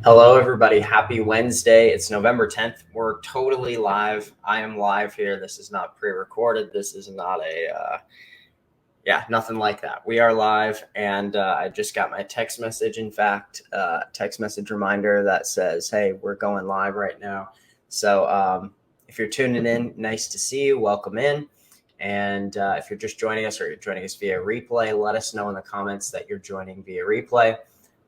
Hello, everybody. Happy Wednesday. It's November 10th. We're totally live. I am live here. This is not pre-recorded. This is not nothing like that. We are live, and I just got my text message, in fact, text message reminder that says, hey, we're going live right now. So if you're tuning in, nice to see you. Welcome in. And if you're just joining us or you're joining us via replay, let us know in the comments that you're joining via replay.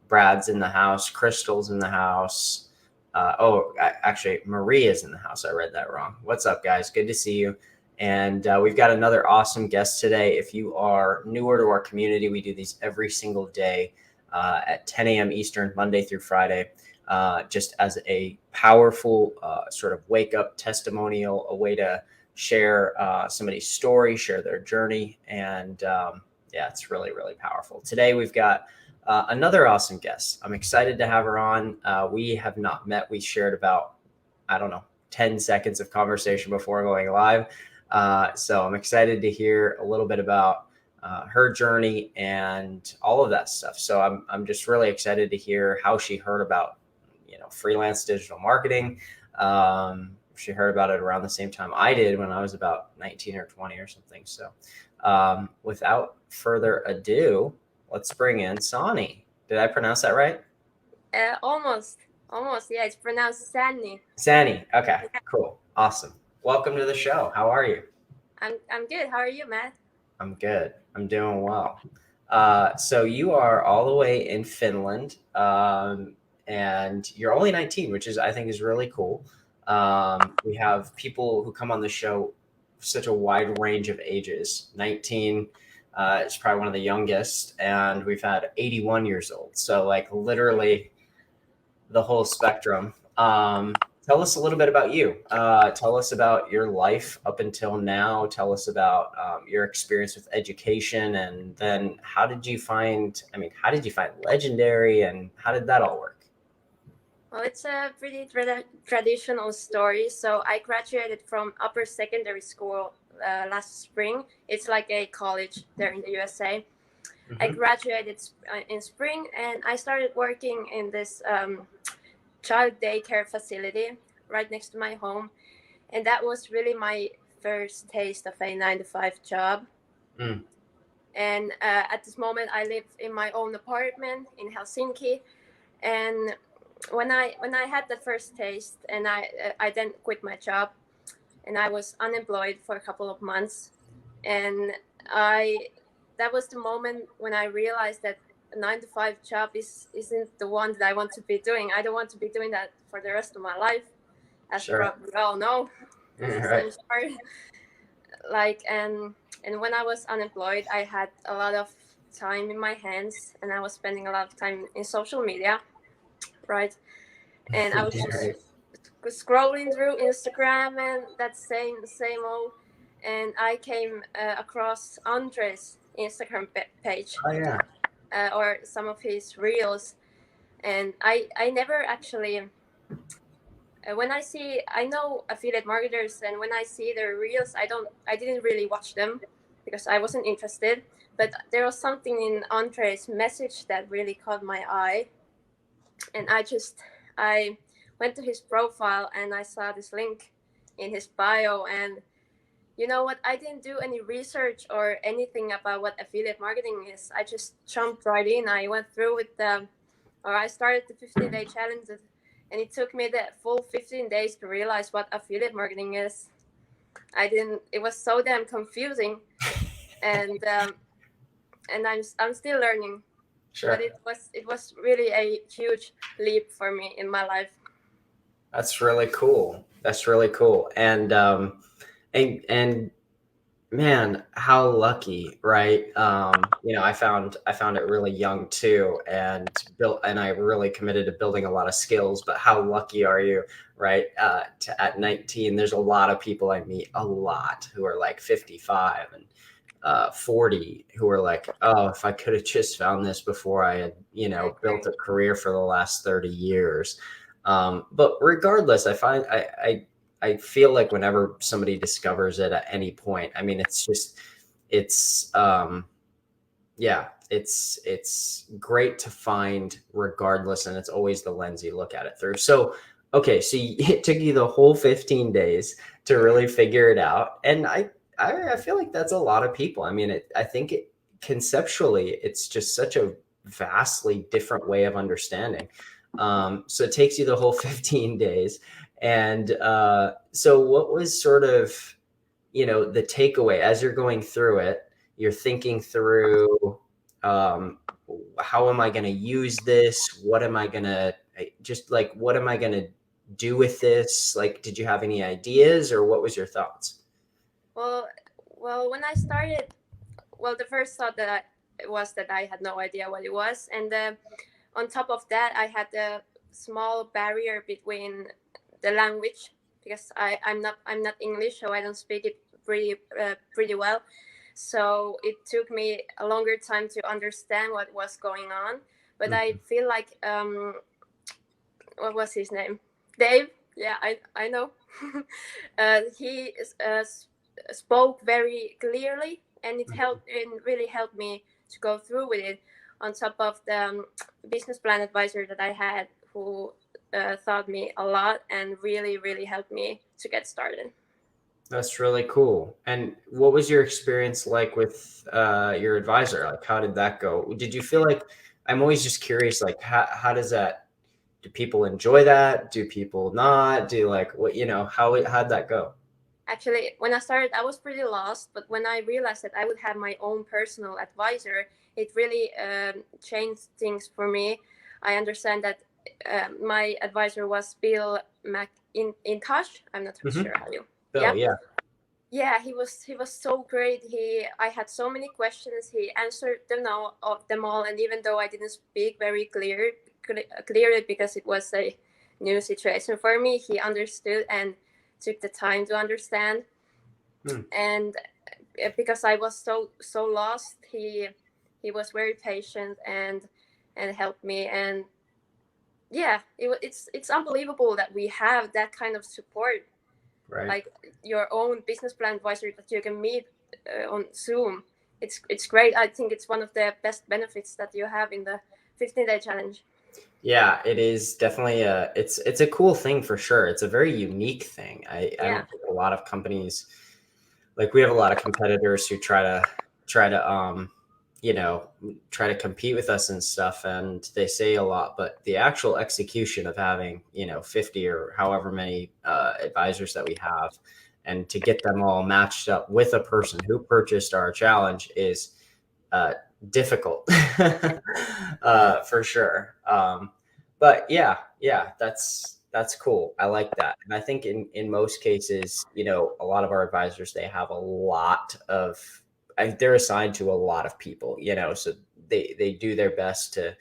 Brad's in the house. Crystal's in the house. Actually, Maria's in the house. I read that wrong. What's up, guys? Good to see you. And we've got another awesome guest today. If you are newer to our community, we do these every single day at 10 a.m. Eastern, Monday through Friday, just as a powerful sort of wake-up testimonial, a way to share somebody's story, share their journey. And it's really, really powerful. Today, we've got another awesome guest. I'm excited to have her on. We have not met. We shared about, 10 seconds of conversation before going live. So I'm excited to hear a little bit about her journey and all of that stuff. So I'm just really excited to hear how she heard about, freelance digital marketing. She heard about it around the same time I did when I was about 19 or 20 or something. So without further ado, let's bring in Sonni. Did I pronounce that right? Almost. Yeah, it's pronounced Sonni. Sonni. Okay, cool. Awesome. Welcome to the show. How are you? I'm good. How are you, Matt? I'm good. I'm doing well. So you are all the way in Finland, and you're only 19, which I think is really cool. We have people who come on the show such a wide range of ages. 19 is probably one of the youngest, and we've had 81 years old. So like literally the whole spectrum. Tell us a little bit about you. Tell us about your life up until now. Tell us about your experience with education, and then how did you find Legendary, and how did that all work? Well, it's a pretty traditional story. So I graduated from upper secondary school last spring. It's like a college there in the USA. Mm-hmm. I graduated in spring, and I started working in this child daycare facility right next to my home. And that was really my first taste of a 9-to-5 job. Mm. And at this moment, I live in my own apartment in Helsinki. And when I had the first taste, and I then quit my job, and I was unemployed for a couple of months, and that was the moment when I realized that a 9-to-5 job isn't the one that I want to be doing. I don't want to be doing that for the rest of my life, as sure. we all know. Right. And when I was unemployed, I had a lot of time in my hands, and I was spending a lot of time in social media, right? And I was just scrolling through Instagram and that same old, and I came across Andre's Instagram page. Oh yeah. Or some of his reels, and I never actually I know affiliate marketers, and when I see their reels, I didn't really watch them because I wasn't interested. But there was something in Andre's message that really caught my eye, and I went to his profile, and I saw this link in his bio, and you know what? I didn't do any research or anything about what affiliate marketing is. I just jumped right in. I went through with I started the 15-day challenge, and it took me the full 15 days to realize what affiliate marketing is. It was so damn confusing, and I'm still learning. Sure. But it was really a huge leap for me in my life. That's really cool. And man, how lucky, right? I found it really young too, and I really committed to building a lot of skills. But how lucky are you, right? At 19, there's a lot of people I meet who are like 55 and 40 who are like, oh, if I could have just found this before I had, built a career for the last 30 years. But regardless, I feel like whenever somebody discovers it at any point, I mean, it's Yeah, it's great to find regardless, and it's always the lens you look at it through. So, okay, so it took you the whole 15 days to really figure it out, and I feel like that's a lot of people. I mean, I think conceptually, it's just such a vastly different way of understanding. So it takes you the whole 15 days, and so what was sort of the takeaway as you're going through it? You're thinking through, um, how am I going to use this? What am I going to just like, what am I going to do with this? Like, did you have any ideas or what was your thoughts? Well, when I started, the first thought was that I had no idea what it was, and on top of that, I had a small barrier between the language because I'm not English, so I don't speak it pretty well. So it took me a longer time to understand what was going on. But I Mhm. feel like what was his name? Dave. Yeah, I know. He spoke very clearly, and it helped. It really helped me to go through with it. On top of the business plan advisor that I had, who taught me a lot and really helped me to get started. That's really cool. And what was your experience like with your advisor? Like, how did that go? Did you feel like, I'm always just curious, like, how does that, do people enjoy that? Do people not? Do like, what, how'd that go? Actually, when I started, I was pretty lost, but when I realized that I would have my own personal advisor, it really changed things for me. I understand that my advisor was Bill McIntosh. I'm not Hmm. sure how you. Yeah, Bill, yeah. yeah, he was so great. I had so many questions. He answered them all, and even though I didn't speak very clearly because it was a new situation for me, he understood and took the time to understand. Hmm. And because I was so lost, he was very patient and helped me. And yeah, it's unbelievable that we have that kind of support, Right. like your own business plan advisor that you can meet on Zoom. It's great. I think it's one of the best benefits that you have in the 15-day challenge. Yeah, it is definitely it's a cool thing for sure. It's a very unique thing. I Yeah, don't think a lot of companies, like, we have a lot of competitors who try to you know try to compete with us and stuff, and they say a lot, but the actual execution of having 50 or however many advisors that we have, and to get them all matched up with a person who purchased our challenge is uh, difficult. For sure. But yeah, that's cool. I like that. And I think in most cases, a lot of our advisors, they have a lot of, they're assigned to a lot of people, so they do their best to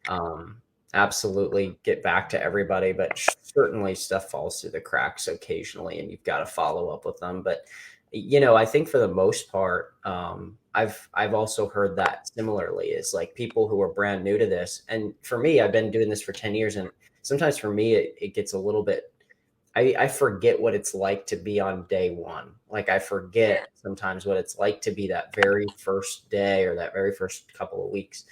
um, absolutely get back to everybody, but certainly stuff falls through the cracks occasionally, and you've got to follow up with them. But I think for the most part, I've also heard that similarly, is like people who are brand new to this. And for me, I've been doing this for 10 years, and sometimes for me it gets a little bit, I forget what it's like to be on day one. Like, I yeah, forget sometimes what it's like to be that very first day or that very first couple of weeks.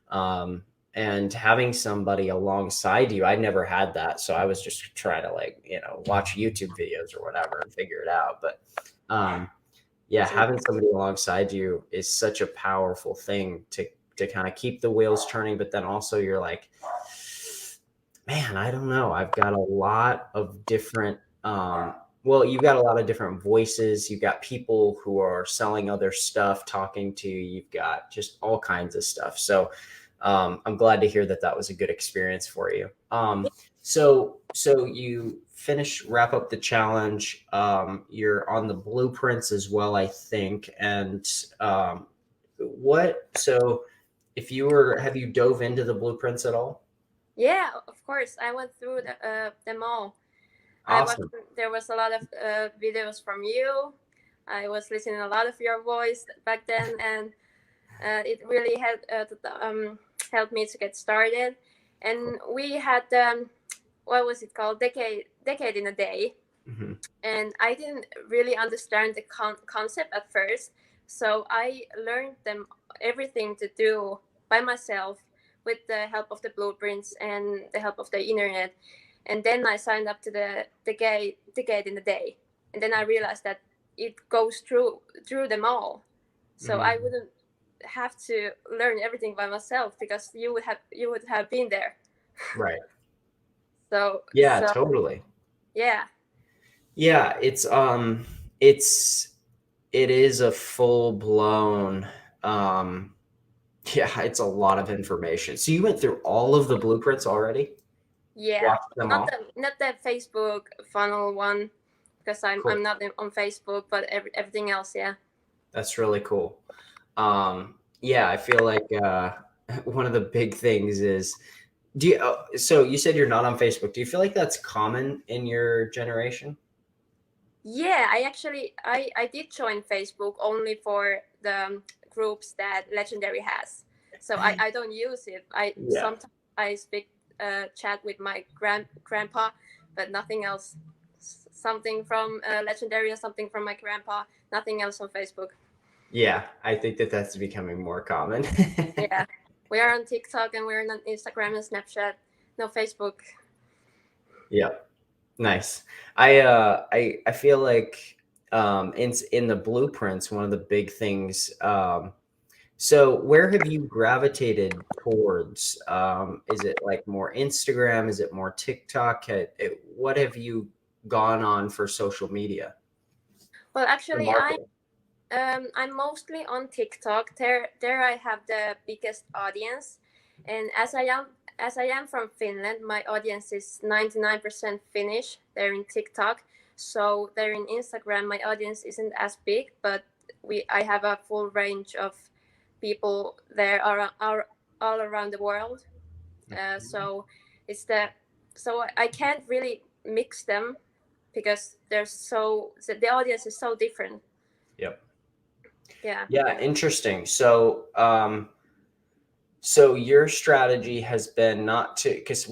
Um, and having somebody alongside you, I never had that. So I was just trying to, like, watch YouTube videos or whatever and figure it out. But um, yeah, it's having somebody alongside you is such a powerful thing to kind of keep the wheels turning. But then also you're like, man, I don't know. I've got a lot of different, well, you've got a lot of different voices. You've got people who are selling other stuff, talking to you. You've got just all kinds of stuff. So I'm glad to hear that that was a good experience for you. So you wrap up the challenge. You're on the blueprints as well, I think. And so if you were, have you dove into the blueprints at all? Yeah, of course. I went through them all. I was Awesome. There was a lot of videos from you. I was listening a lot of your voice back then, and it really helped me to get started. And we had what was it called, decade in a day, Mhm. and I didn't really understand the concept at first. So I learned them everything to do by myself with the help of the blueprints and the help of the internet. And then I signed up to the gate in the day. And then I realized that it goes through them all. So I Mhm. wouldn't have to learn everything by myself because you would have been there. Right. So Yeah, so totally. yeah. Yeah, it's it is a full blown yeah, it's a lot of information. So you went through all of the blueprints already? Yeah, Watched them not all? the Facebook funnel one because Cool. I'm not on Facebook, but everything else, yeah. That's really cool. Yeah, I feel like one of the big things is do you so you said you're not on Facebook. Do you feel like that's common in your generation? Yeah, I did join Facebook only for the groups that Legendary has. So I don't use it. I Yeah. sometimes I speak chat with my grandpa, but nothing else. Something from Legendary and something from my grandpa. Nothing else on Facebook. Yeah, I think that that's becoming more common. Yeah, we are on TikTok and we're on Instagram and Snapchat. No Facebook. Yeah. Nice. I feel like in the blueprints, one of the big things so where have you gravitated towards? Is it like more Instagram? Is it more TikTok? What have you gone on for social media Well, for actually, marketing? I'm mostly on TikTok. There I have the biggest audience, and as I am from Finland, my audience is 99% Finnish. They're in TikTok, so they're in Instagram. My audience isn't as big, but I have a full range of people there are all around the world. So it's so I can't really mix them because the audience is so different. Yep. Yeah. Yeah, interesting. So your strategy has been not to because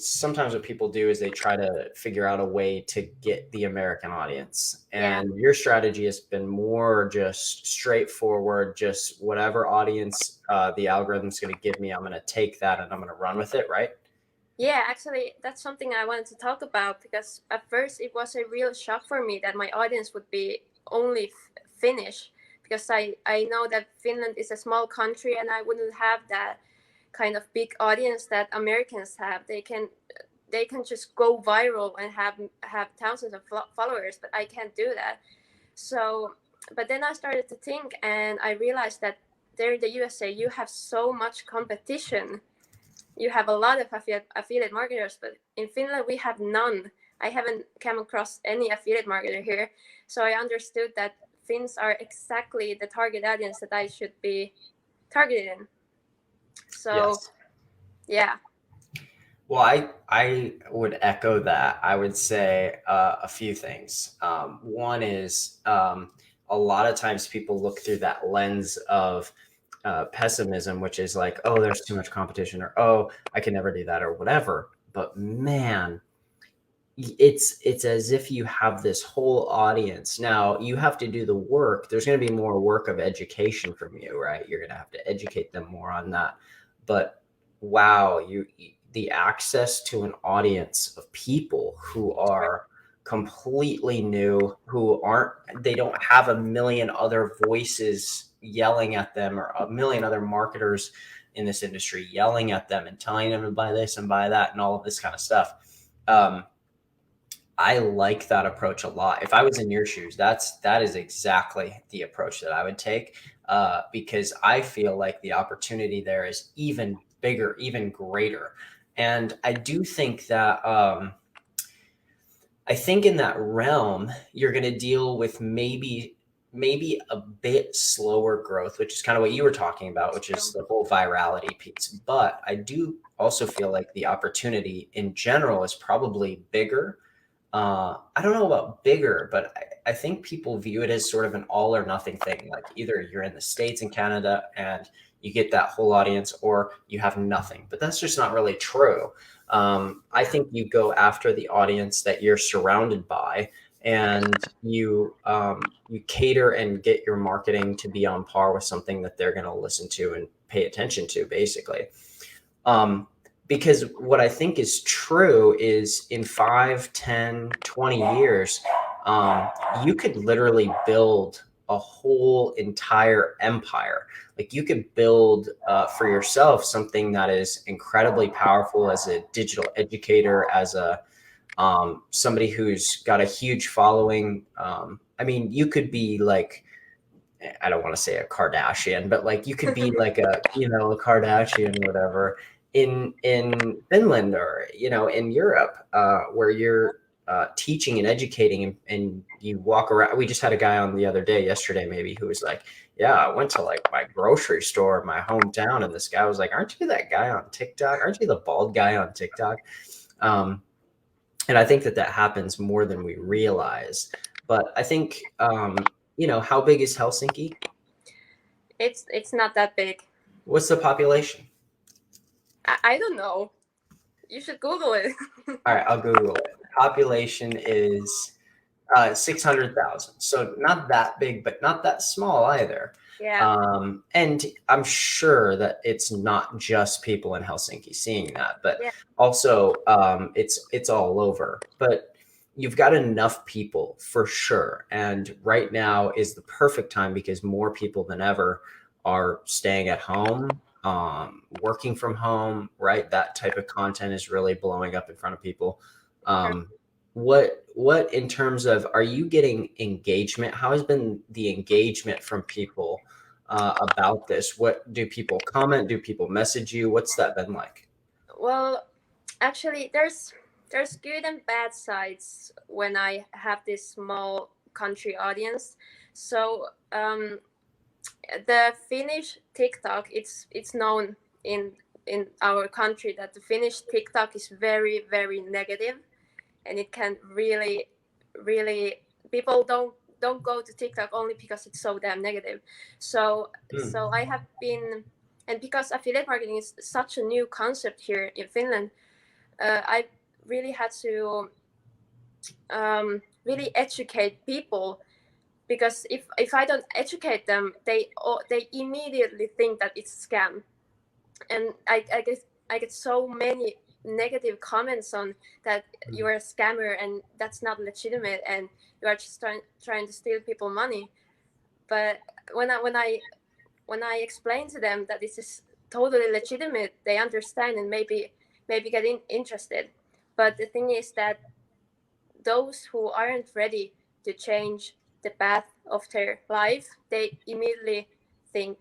sometimes what people do is they try to figure out a way to get the American audience, Yeah. and your strategy has been more just straightforward, just whatever audience the algorithm's going to give me, I'm going to take that and I'm going to run with it, right? Yeah, actually, that's something I wanted to talk about because at first it was a real shock for me that my audience would be only Finnish because I know that Finland is a small country and I wouldn't have that kind of big audience that Americans have. They can just go viral and have thousands of followers, but I can't do that. So, but then I started to think and I realized that there in the USA you have so much competition. You have a lot of affiliate marketers, but in Finland we have none. I haven't come across any affiliate marketer here. So I understood that Finns are exactly the target audience that I should be targeting. So Yes. yeah, Well, I would echo that. I would say a few things. One is a lot of times people look through that lens of pessimism, which is like, oh, there's too much competition, or oh, I can never do that, or whatever. But man, it's as if you have this whole audience. Now you have to do the work. There's going to be more work of education from you, right? You're going to have to educate them more on that. But wow, the access to an audience of people who are completely new, who aren't they don't have a million other voices yelling at them or a million other marketers in this industry yelling at them and telling them to buy this and buy that and all of this kind of stuff. I like that approach a lot. If I was in your shoes, that is exactly the approach that I would take, because I feel like the opportunity there is even bigger, even greater. And I do think that I think in that realm, you're going to deal with maybe a bit slower growth, which is kind of what you were talking about, which is the whole virality piece. But I do also feel like the opportunity in general is probably bigger. I don't know about bigger, but I think people view it as sort of an all or nothing thing. Like either you're in the States and Canada and you get that whole audience, or you have nothing. But that's just not really true. I yeah, think you go after the audience that you're surrounded by, and you cater and get your marketing to be on par with something that they're going to listen to and pay attention to, basically. Because what I think is true is in 5, 10, 20 years, you could literally build a whole entire empire. Like you could build for yourself something that is incredibly powerful as a digital educator, as a somebody who's got a huge following. I mean, you could be like, I don't want to say a Kardashian, but like you could be like a, a Kardashian, whatever, in Finland or, in Europe, where you're teaching and educating and you walk around. We just had a guy on the other day, yesterday, maybe, who was like, yeah, I went to like my grocery store in my hometown. And this guy was like, aren't you that guy on TikTok? Aren't you the bald guy on TikTok? And I think that happens more than we realize. But I think, how big is Helsinki? It's not that big. What's the population? I don't know. You should Google it. All right, I'll Google it. Population is 600,000. So not that big, but not that small either. Yeah. And I'm sure that it's not just people in Helsinki seeing that, but Yeah. also it's all over. But you've got enough people for sure. And right now is the perfect time because more people than ever are staying at home, working from home, right? That type of content is really blowing up in front of people. What in terms of, are you getting engagement? How has been the engagement from people about this? What do people comment? Do people message you? What's that been like? Well, actually, there's good and bad sides when I have this small country audience. So the Finnish TikTok, it's known in our country that the Finnish TikTok is very, very negative, and it can really, really, people don't go to TikTok only because it's so damn negative. So I have been, and because affiliate marketing is such a new concept here in Finland, I really had to really educate people, because if I don't educate them, they immediately think that it's a scam, and I get so many negative comments on that you're a scammer and that's not legitimate and you are just trying to steal people money. But when I explain to them that this is totally legitimate, they understand and maybe get interested. But the thing is that those who aren't ready to change the path of their life, they immediately say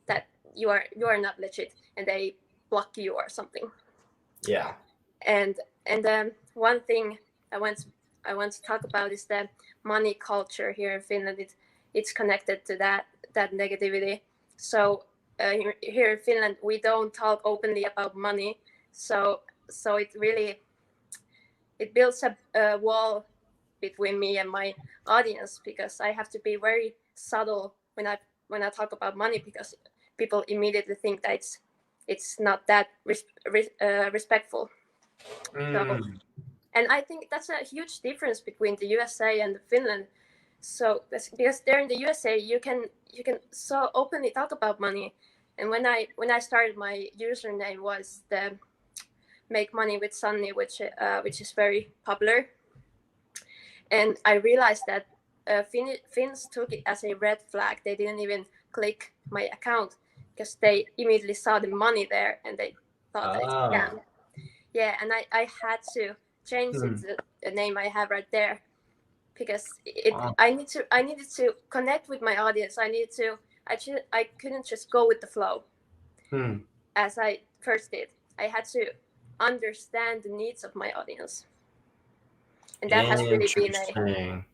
that you are not legit, and they block you or something. Yeah. And one thing I want to talk about is the money culture here in Finland. It's connected to that negativity. So here in Finland, we don't talk openly about money. So it builds a wall between me and my audience, because I have to be very subtle when I talk about money, because people immediately think that it's not that respectful. So, and I think that's a huge difference between the USA and Finland. So because there in the USA you can so openly talk about money, and when I started, my username was the Make Money with Sonni, which is very popular, and I realized that Finns took it as a red flag. They didn't even click my account because they immediately saw the money there and they thought that it's a scam. Yeah, and I had to change it to the name I have right there, because I needed to connect with my audience. I couldn't just go with the flow as I first did. I had to understand the needs of my audience, and that has really been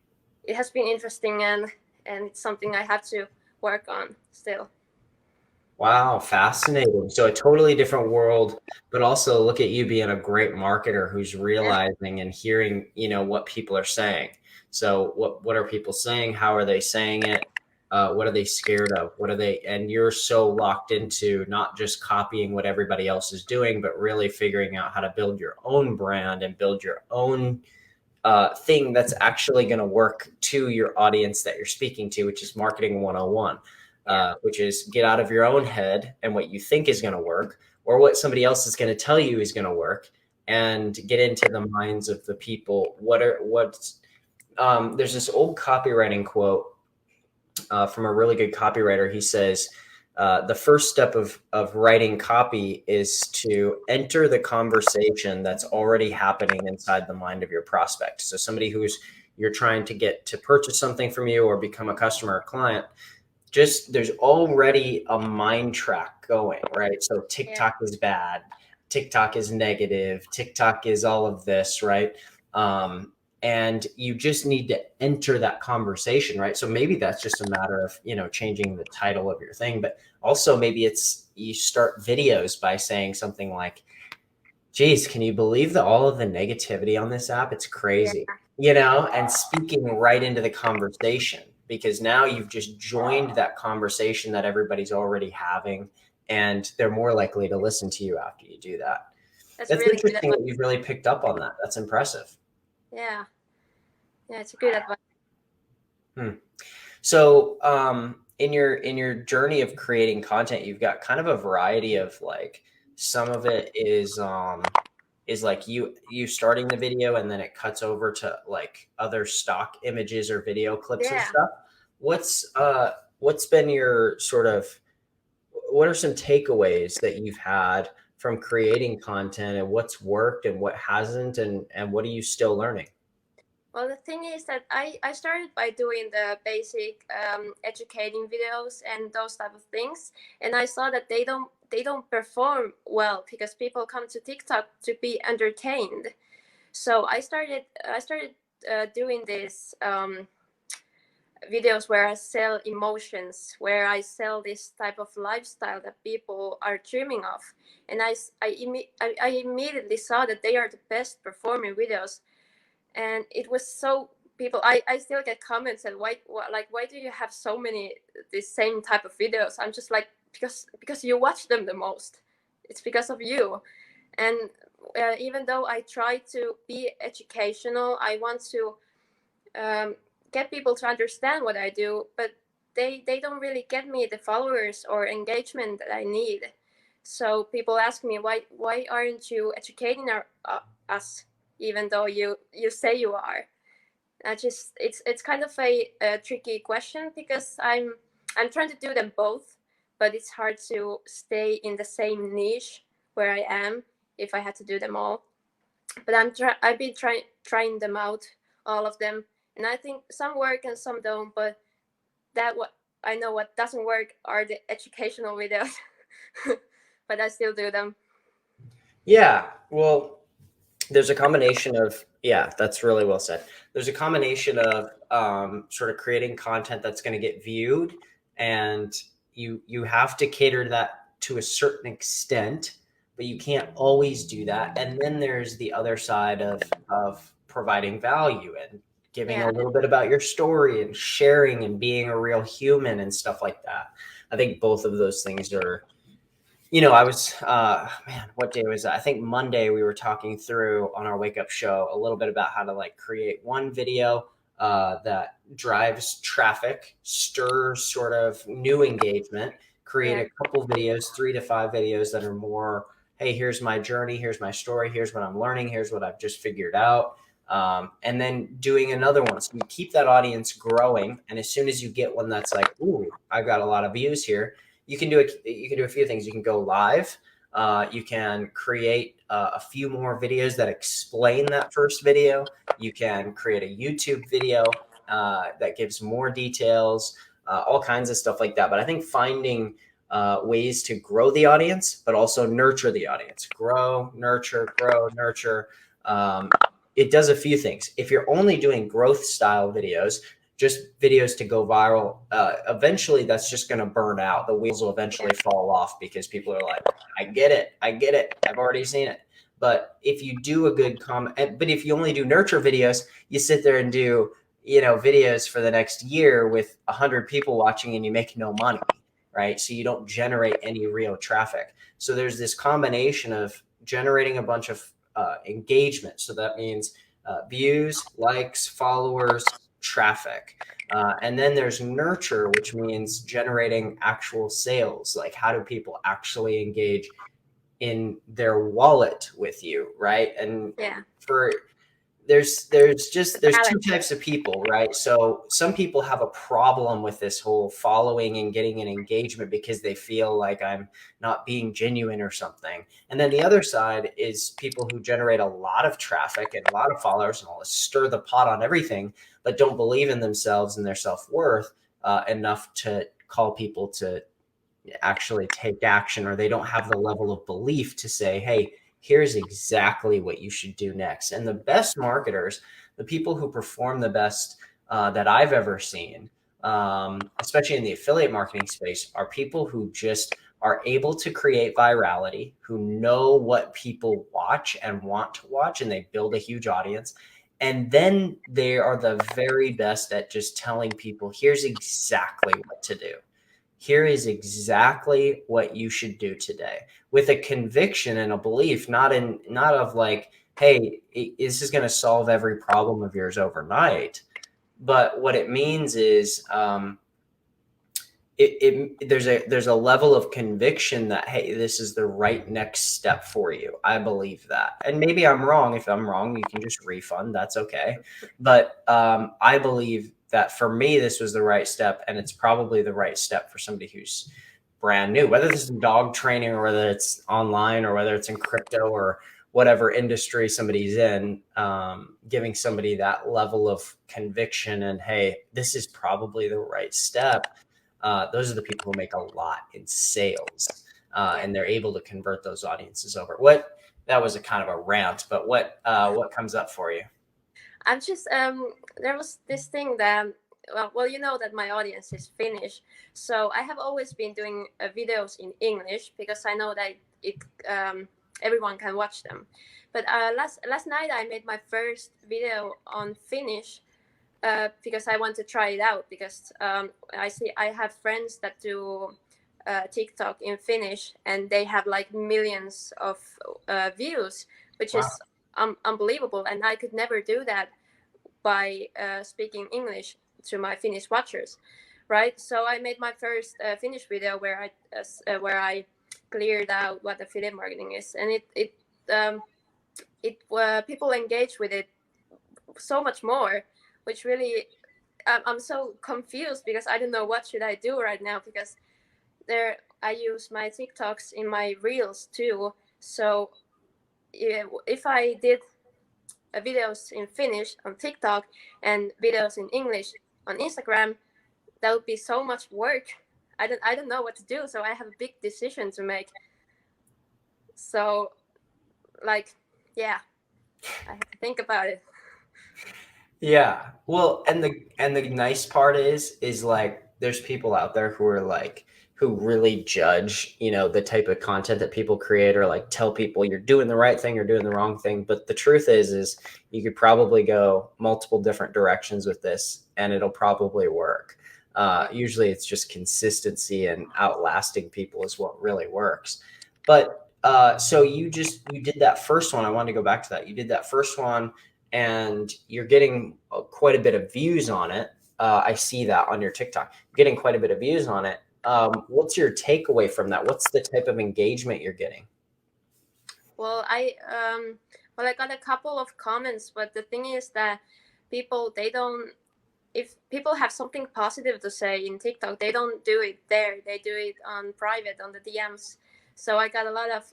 it has been interesting, and it's something I have to work on still. Wow, fascinating. So a totally different world, but also look at you being a great marketer who's realizing and hearing, what people are saying. So what are people saying? How are they saying it? What are they scared of? And you're so locked into not just copying what everybody else is doing, but really figuring out how to build your own brand and build your own thing that's actually going to work to your audience that you're speaking to, which is marketing 101, which is get out of your own head and what you think is going to work or what somebody else is going to tell you is going to work, and get into the minds of the people. There's this old copywriting quote from a really good copywriter. He says, the first step of writing copy is to enter the conversation that's already happening inside the mind of your prospect. So somebody you're trying to get to purchase something from you or become a customer or client, there's already a mind track going, right? So TikTok is bad. TikTok is negative. TikTok is all of this, right? And you just need to enter that conversation, right? So maybe that's just a matter of, changing the title of your thing, but also maybe it's you start videos by saying something like, geez, can you believe all of the negativity on this app? It's crazy, and speaking right into the conversation, because now you've just joined that conversation that everybody's already having, and they're more likely to listen to you after you do that. That's really interesting that you've really picked up on that. That's impressive. Yeah, it's a good advice. So in your journey of creating content, you've got kind of a variety of, like, some of it is like you starting the video and then it cuts over to like other stock images or video clips and stuff. What's been your what are some takeaways that you've had from creating content, and what's worked and what hasn't, and what are you still learning? Well, the thing is that I started by doing the basic educating videos and those type of things, and I saw that they don't perform well because people come to TikTok to be entertained. So I started doing these videos where I sell emotions, where I sell this type of lifestyle that people are dreaming of, and I immediately saw that they are the best performing videos. And it was so people, I still get comments and why do you have so many the same type of videos? I'm just like, because you watch them the most. It's because of you. And even though I try to be educational, I want to get people to understand what I do, but they don't really get me the followers or engagement that I need. So people ask me, why aren't you educating us, even though you say you are? It's kind of a tricky question, because I'm trying to do them both, but it's hard to stay in the same niche where I am if I had to do them all. But I've been trying them out, all of them, and I think some work and some don't. But what I know what doesn't work are the educational videos, but I still do them. Yeah, well, there's a combination of, that's really well said. There's a combination of sort of creating content that's going to get viewed, and you have to cater to that to a certain extent, but you can't always do that. And then there's the other side of providing value and giving a little bit about your story and sharing and being a real human and stuff like that. I think both of those things are, I was, what day was that? I think Monday we were talking through on our wake up show a little bit about how to, like, create one video that drives traffic, stirs sort of new engagement, create a couple videos, 3 to 5 videos that are more, hey, here's my journey, here's my story, here's what I'm learning, here's what I've just figured out. And then doing another one. So you keep that audience growing. And as soon as you get one that's like, ooh, I've got a lot of views here, you can do a few things. You can go live. You can create a few more videos that explain that first video. You can create a YouTube video that gives more details, all kinds of stuff like that. But I think finding ways to grow the audience, but also nurture the audience. Grow, nurture, grow, nurture. It does a few things. If you're only doing growth style videos, just videos to go viral, eventually that's just going to burn out. The wheels will eventually fall off because people are like, I get it. I've already seen it. But if you do a good but if you only do nurture videos, you sit there and do, videos for the next year with 100 people watching and you make no money, right? So you don't generate any real traffic. So there's this combination of generating a bunch of engagement. So that means views, likes, followers, traffic. And then there's nurture, which means generating actual sales. Like, how do people actually engage in their wallet with you, right? And Yeah. for The there's two balance. types of people, right? So some people have a problem with this whole following and getting an engagement because they feel like I'm not being genuine or something. And then the other side is people who generate a lot of traffic and a lot of followers and all this, stir the pot on everything, but don't believe in themselves and their self-worth enough to call people to actually take action, or they don't have the level of belief to say, hey, here's exactly what you should do next. And the best marketers, the people who perform the best that I've ever seen, especially in the affiliate marketing space, are people who just are able to create virality, who know what people watch and want to watch, and they build a huge audience. And then they are the very best at just telling people, here's exactly what to do. Here is exactly what you should do today, with a conviction and a belief, not of like, hey, this is going to solve every problem of yours overnight. But what it means is there's a level of conviction that, hey, this is the right next step for you. I believe that. And maybe I'm wrong. If I'm wrong, you can just refund. That's okay. But I believe that for me, this was the right step, and it's probably the right step for somebody who's brand new, whether this is dog training or whether it's online or whether it's in crypto or whatever industry somebody's in. Giving somebody that level of conviction and, hey, this is probably the right step. Those are the people who make a lot in sales, Yeah. and they're able to convert those audiences over. What That was a kind of a rant, but what comes up for you? I'm just there was this thing that well, you know that my audience is Finnish, so I have always been doing videos in English because I know that it everyone can watch them. But last night I made my first video on Finnish because I want to try it out because I see I have friends that do TikTok in Finnish and they have like millions of views, which Wow. is unbelievable, and I could never do that by speaking English to my Finnish watchers, right? So I made my first Finnish video where I cleared out what affiliate marketing is, and people engage with it so much more, which really I'm so confused because I don't know what should I do right now because there I use my TikToks in my reels too. So if I did videos in Finnish on TikTok and videos in English on Instagram, that would be so much work. I don't know what to do, so I have a big decision to make. So like, yeah, I have to think about it. Yeah. Well, and the nice part is like there's people out there who are like who really judge, the type of content that people create, or like tell people you're doing the right thing, you're doing the wrong thing. But the truth is you could probably go multiple different directions with this and it'll probably work. Usually it's just consistency and outlasting people is what really works. But so you did that first one. I wanted to go back to that. You did that first one and you're getting quite a bit of views on it. I see that on your TikTok, you're getting quite a bit of views on it. What's your takeaway from that? What's the type of engagement you're getting? Well, I got a couple of comments, but the thing is that people they don't if people have something positive to say in TikTok, they don't do it there. They do it on private on the DMs. So I got a lot of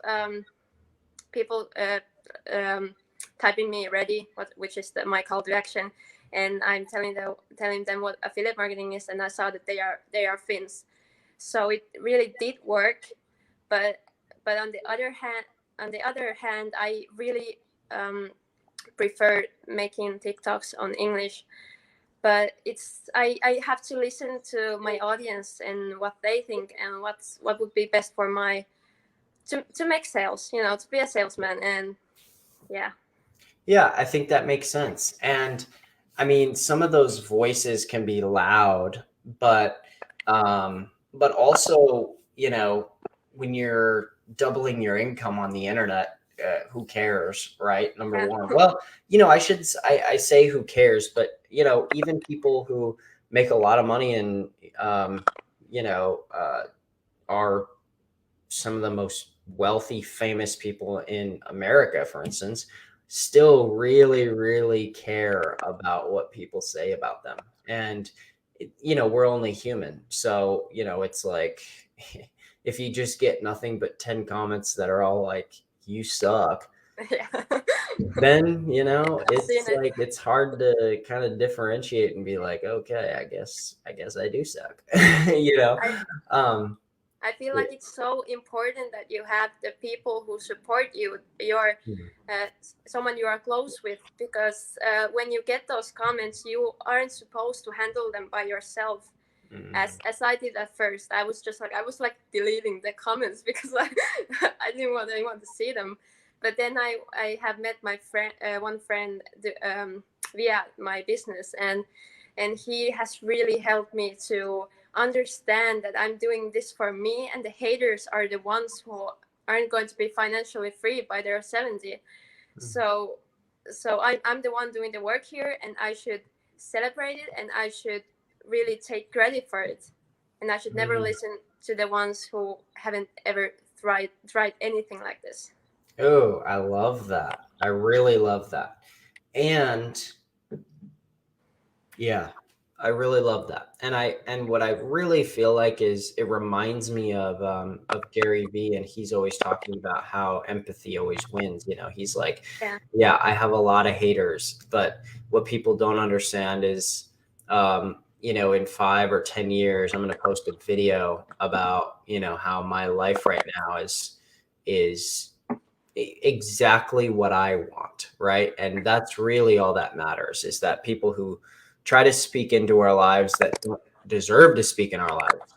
people typing me ready, which is my call to action, and I'm telling them what affiliate marketing is, and I saw that they are Finns, so it really did work. But on the other hand, I really prefer making TikToks on English. But I have to listen to my audience and what they think and what would be best for my to make sales, to be a salesman. And yeah. Yeah, I think that makes sense. And I mean, some of those voices can be loud, but also, when you're doubling your income on the internet, who cares, right? Number Yeah. one. Well, you know, I say who cares, but you know, even people who make a lot of money and you know, are some of the most wealthy, famous people in America, for instance, still really, really care about what people say about them. And, you know, we're only human. So, you know, it's like if you just get nothing but 10 comments that are all like, you suck, Yeah. then, you know, I've seen it's it. like it's hard to kind of differentiate and be like, okay, I guess I do suck. You know? I Um, I feel like it's so important that you have the people who support you, your someone you are close with, because when you get those comments, you aren't supposed to handle them by yourself. mm, As I did at first, I was like deleting the comments because I didn't want anyone to see them. But then I have met my friend, one friend, via my business, and he has really helped me to understand that I'm doing this for me, and the haters are the ones who aren't going to be financially free by their 70. mm, So I'm the one doing the work here, and I should celebrate it, and I should really take credit for it, and I should never mm. listen to the ones who haven't ever tried anything like this. Oh, I love that. I really love that. And yeah, I really love that. And what I really feel like is it reminds me of Gary Vee, and he's always talking about how empathy always wins. You know, he's like, Yeah, yeah, I have a lot of haters, but what people don't understand is you know, in 5 or 10 years, I'm gonna post a video about, you know, how my life right now is exactly what I want, right? And that's really all that matters is that people who try to speak into our lives that don't deserve to speak in our lives,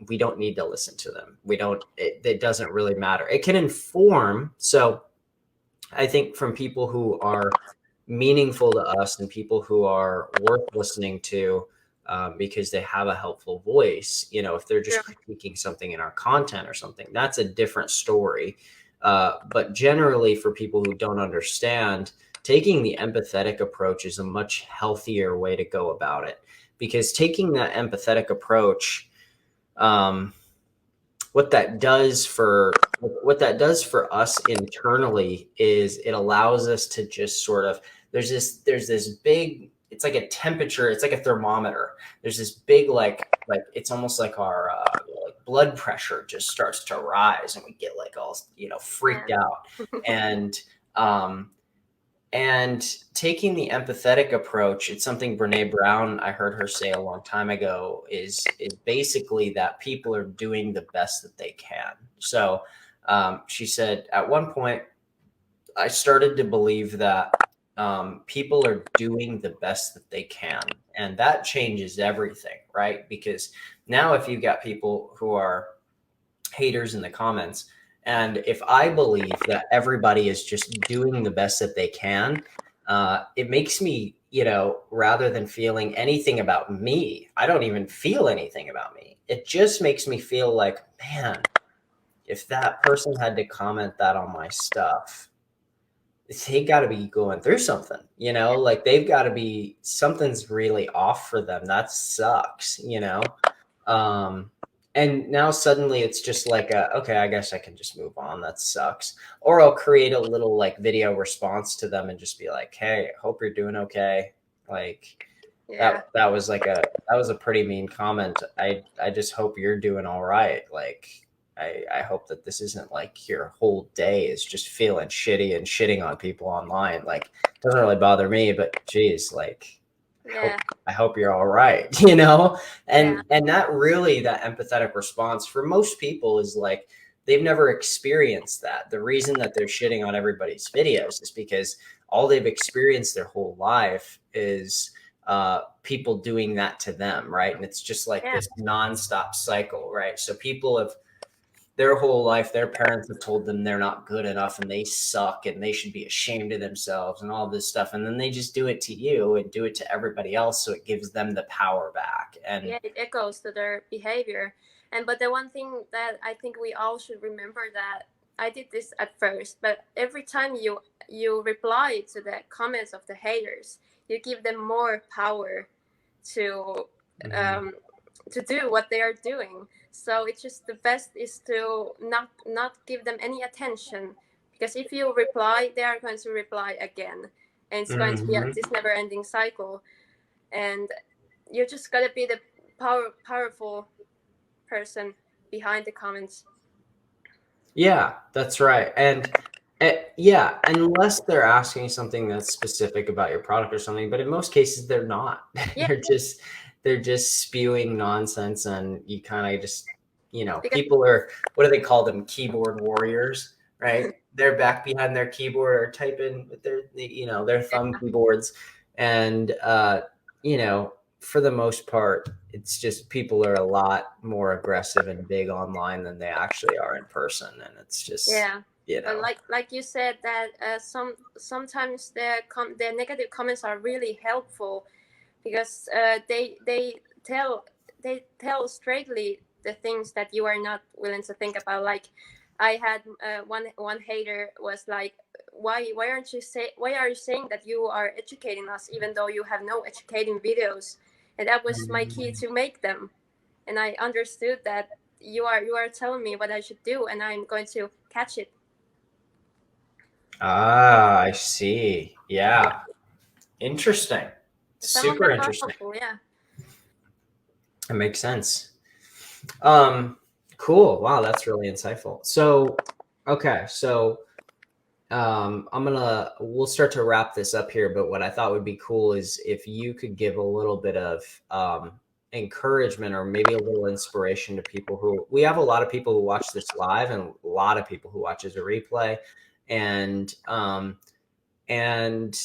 we don't need to listen to them. We don't, it doesn't really matter. It can inform. So I think from people who are meaningful to us and people who are worth listening to because they have a helpful voice, you know, if they're just true. critiquing something in our content or something, that's a different story. But generally, for people who don't understand, taking the empathetic approach is a much healthier way to go about it because taking that empathetic approach, um, what that does for us internally is it allows us to just sort of there's this big, it's like a temperature, it's like a thermometer. There's this big like it's almost like our like blood pressure just starts to rise and we get like all, you know, Yeah, freaked out. And um and taking the empathetic approach, it's something Brene Brown, I heard her say a long time ago, is basically that people are doing the best that they can. So she said, at one point, I started to believe that people are doing the best that they can. And that changes everything, right? Because now if you've got people who are haters in the comments. And if I believe that everybody is just doing the best that they can, it makes me, you know, rather than feeling anything about me, I don't even feel anything about me. It just makes me feel like, man, if that person had to comment that on my stuff, they got to be going through something, you know, like they've got to be, something's really off for them. That sucks, you know? Um, and now suddenly it's just like, okay, I guess I can just move on. That sucks. Or I'll create a little like video response to them and just be like, hey, hope you're doing okay. Like yeah, that was like that was a pretty mean comment. I just hope you're doing all right. Like I hope that this isn't like your whole day is just feeling shitty and shitting on people online. Like it doesn't really bother me, but geez, like I yeah, hope you're all right, you know? yeah, And that really, that empathetic response for most people is like they've never experienced that. The reason that they're shitting on everybody's videos is because all they've experienced their whole life is people doing that to them, right? And it's just like yeah. this nonstop cycle, right? So people have their whole life, their parents have told them they're not good enough and they suck and they should be ashamed of themselves and all this stuff. And then they just do it to you and do it to everybody else. So it gives them the power back. And Yeah, it echoes to their behavior. And but the one thing that I think we all should remember, that I did this at first, but every time you reply to the comments of the haters, you give them more power to Mhm. um, to do what they are doing. So it's just the best is to not give them any attention, because if you reply, they are going to reply again, and it's going to be Mhm. this never-ending cycle. And you just gotta be the powerful person behind the comments. Yeah, that's right. And yeah, unless they're asking something that's specific about your product or something, but in most cases they're not. Yeah, They're just spewing nonsense, and you kind of just, because people are, what do they call them? Keyboard warriors, right? They're back behind their keyboard or typing with their thumb keyboards, and for the most part, it's just people are a lot more aggressive and big online than they actually are in person, and it's just, yeah. you But know. like you said that sometimes the negative comments are really helpful, because tell they tell straightly the things that you are not willing to think about. Like I had one hater was like, why are you saying that you are educating us even though you have no educating videos? And that was my key to make them. And I understood that you are telling me what I should do, and I'm going to catch it. Ah, I see. Yeah, Yeah. Interesting. some of Super them are interesting. helpful. Yeah. It makes sense. Um, cool. Wow, that's really insightful. So, okay, so we'll start to wrap this up here, but what I thought would be cool is if you could give a little bit of encouragement or maybe a little inspiration to people who, we have a lot of people who watch this live and a lot of people who watch as a replay, and and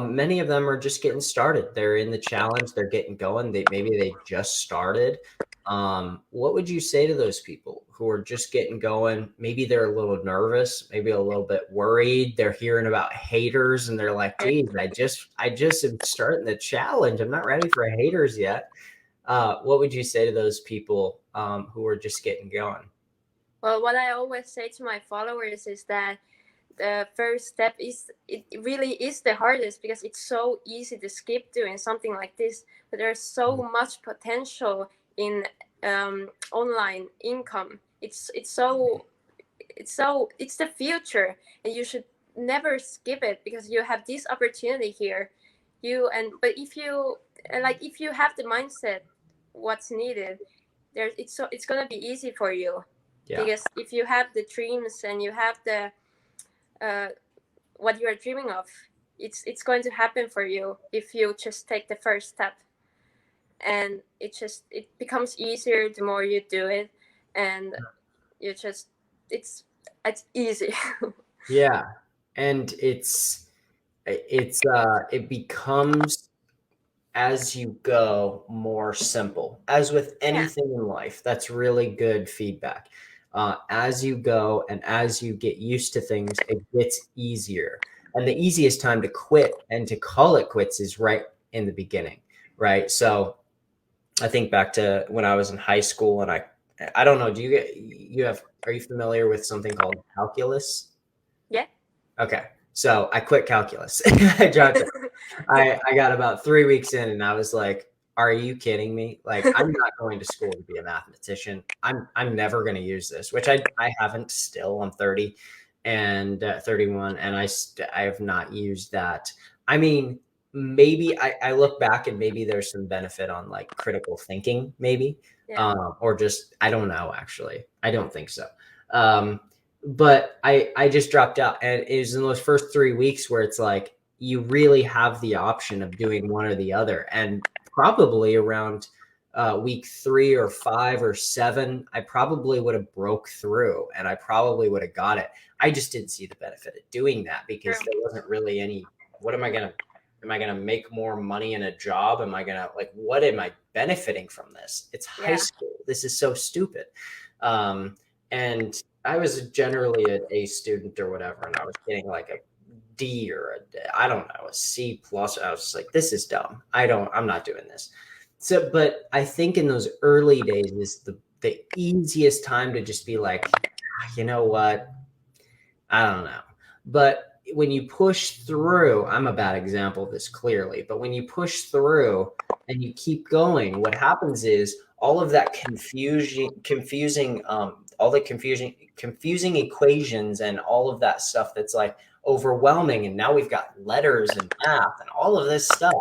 many of them are just getting started. They're in the challenge, they're getting going. Maybe they just started. What would you say to those people who are just getting going? Maybe they're a little nervous, maybe a little bit worried. They're hearing about haters and they're like, geez, I just am starting the challenge. I'm not ready for haters yet. What would you say to those people who are just getting going? Well, what I always say to my followers is that the first step it really is the hardest, because it's so easy to skip doing something like this, but there's so much potential in online income. It's the future, and you should never skip it, because you have this opportunity here. But if you have the mindset what's needed, it's gonna be easy for you, Yeah. because if you have the dreams and you have the uh, what you are dreaming of, it's going to happen for you if you just take the first step. And it becomes easier the more you do it, and you just it's it's easy. Yeah. And it becomes, as you go, more simple. As with Yeah, anything in life, that's really good feedback. As you go and as you get used to things, it gets easier. And the easiest time to quit and to call it quits is right in the beginning, right? So I think back to when I was in high school, and I don't know, are you familiar with something called calculus? yeah. Okay. So I quit calculus. I dropped it. I got about 3 weeks in and I was like, are you kidding me? Like, I'm not going to school to be a mathematician. I'm never going to use this, which I haven't still. I'm 30 and 31, and I have not used that. I mean, maybe I look back and maybe there's some benefit on like critical thinking, maybe, Yeah, or just, I don't know, actually. I don't think so. Um, but I just dropped out, and it was in those first 3 weeks where it's like you really have the option of doing one or the other. And probably around week 3 or 5 or 7, I probably would have broke through and I probably would have got it. I just didn't see the benefit of doing that because true. there wasn't really any. What am I gonna make more money in a job? Am I gonna, like, what am I benefiting from this? It's high Yeah, school. This is so stupid. And I was generally an A student or whatever, and I was getting like a D or I don't know, a C plus. I was just like, this is dumb. I'm not doing this. So, but I think in those early days is the easiest time to just be like, you know what? I don't know. But when you push through, I'm a bad example of this clearly, but when you push through and you keep going, what happens is all of that all the confusing equations and all of that stuff that's like overwhelming. And now we've got letters and math and all of this stuff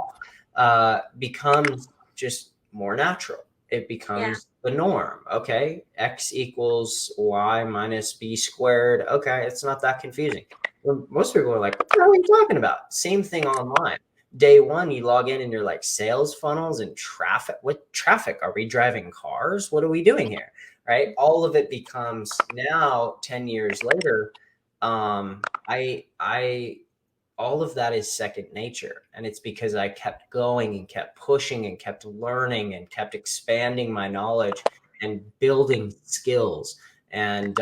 becomes just more natural. It Yeah. becomes the norm. Okay. X equals Y minus B squared. Okay. It's not that confusing. Well, most people are like, what the hell are you talking about? Same thing online. Day one, you log in and you're like sales funnels and traffic. What traffic? Are we driving cars? What are we doing here? Right. All of it becomes now 10 years later. I all of that is second nature. And it's because I kept going and kept pushing and kept learning and kept expanding my knowledge and building skills. And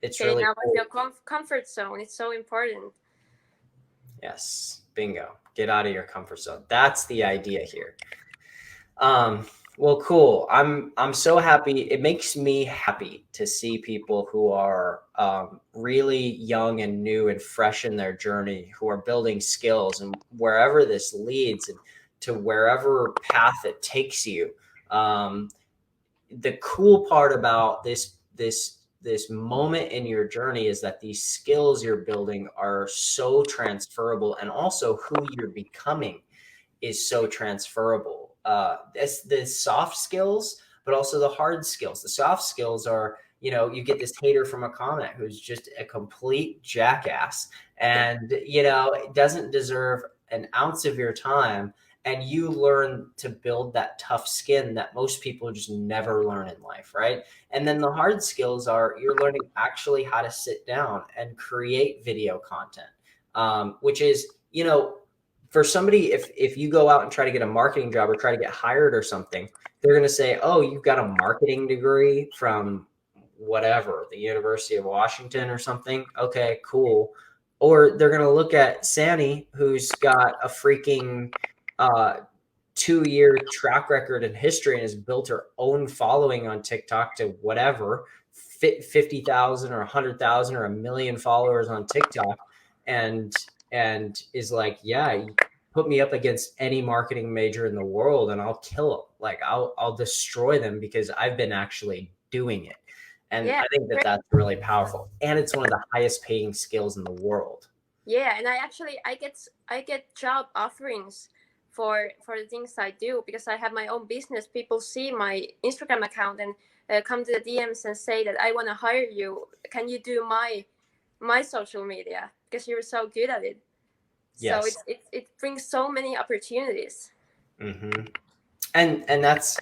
it's Getting really out of cool. your comfort zone. It's so important. Yes, bingo. Get out of your comfort zone. That's the idea here. Um, well, cool. I'm so happy. It makes me happy to see people who are really young and new and fresh in their journey, who are building skills, and wherever this leads, and to wherever path it takes you. Um, the cool part about this moment in your journey is that these skills you're building are so transferable, and also who you're becoming is so transferable. It's the soft skills, but also the hard skills. The soft skills are, you get this hater from a comment who's just a complete jackass and, doesn't deserve an ounce of your time. And you learn to build that tough skin that most people just never learn in life, right? And then the hard skills are you're learning actually how to sit down and create video content, which is, for somebody, if you go out and try to get a marketing job or try to get hired or something, they're going to say, oh, you've got a marketing degree from whatever, the University of Washington or something. Okay, cool. Or they're going to look at Sonni, who's got a freaking 2-year track record in history and has built her own following on TikTok to whatever, 50,000 or 100,000 or a million followers on TikTok. And is like, yeah, put me up against any marketing major in the world and I'll kill them. Like I'll destroy them because I've been actually doing it. And Yeah. I think that that's really powerful. And it's one of the highest paying skills in the world. Yeah, and I get job offerings for the things I do because I have my own business. People see my Instagram account and come to the DMs and say that I want to hire you. Can you do my social media because you're so good at it? So Yes. it brings so many opportunities. Mm-hmm. And that's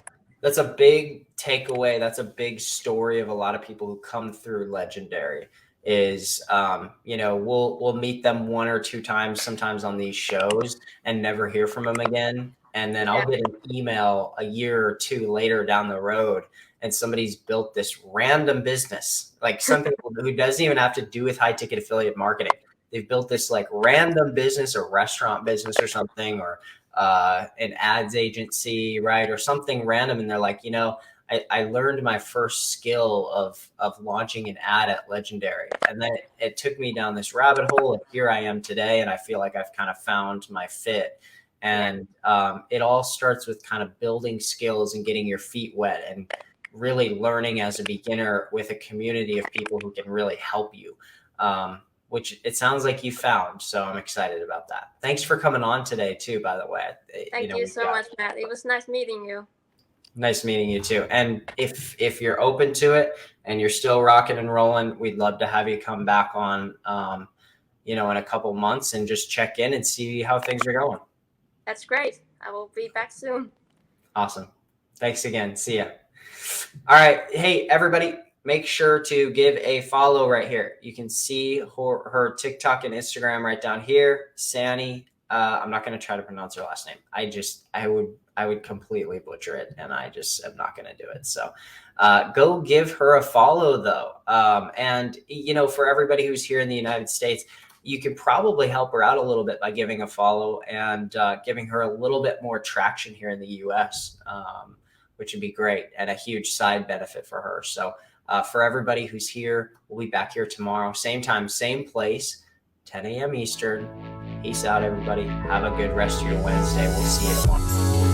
a big takeaway. That's a big story of a lot of people who come through Legendary is, we'll meet them 1 or 2 times sometimes on these shows and never hear from them again. And then Yeah, I'll get an email a year or two later down the road and somebody's built this random business, like something who doesn't even have to do with high ticket affiliate marketing. They've built this like random business or restaurant business or something, or an ads agency, right? Or something random. And they're like, I learned my first skill of launching an ad at Legendary. And then it took me down this rabbit hole. And here I am today. And I feel like I've kind of found my fit. And it all starts with kind of building skills and getting your feet wet and really learning as a beginner with a community of people who can really help you. Which it sounds like you found. So I'm excited about that. Thanks for coming on today too, by the way. thank you so much, Matt. It was nice meeting you. Nice meeting you too. And if you're open to it and you're still rocking and rolling, we'd love to have you come back on, in a couple months and just check in and see how things are going. That's great. I will be back soon. Awesome. Thanks again. See ya. All right. Hey, everybody, make sure to give a follow right here. You can see her TikTok and Instagram right down here. Sonni. I'm not going to try to pronounce her last name. I would completely butcher it, and I just am not going to do it. So go give her a follow, though. And, for everybody who's here in the United States, you can probably help her out a little bit by giving a follow and giving her a little bit more traction here in the U.S., which would be great and a huge side benefit for her. So For everybody who's here, we'll be back here tomorrow, same time, same place, 10 a.m. Eastern. Peace out, everybody. Have a good rest of your Wednesday. We'll see you tomorrow.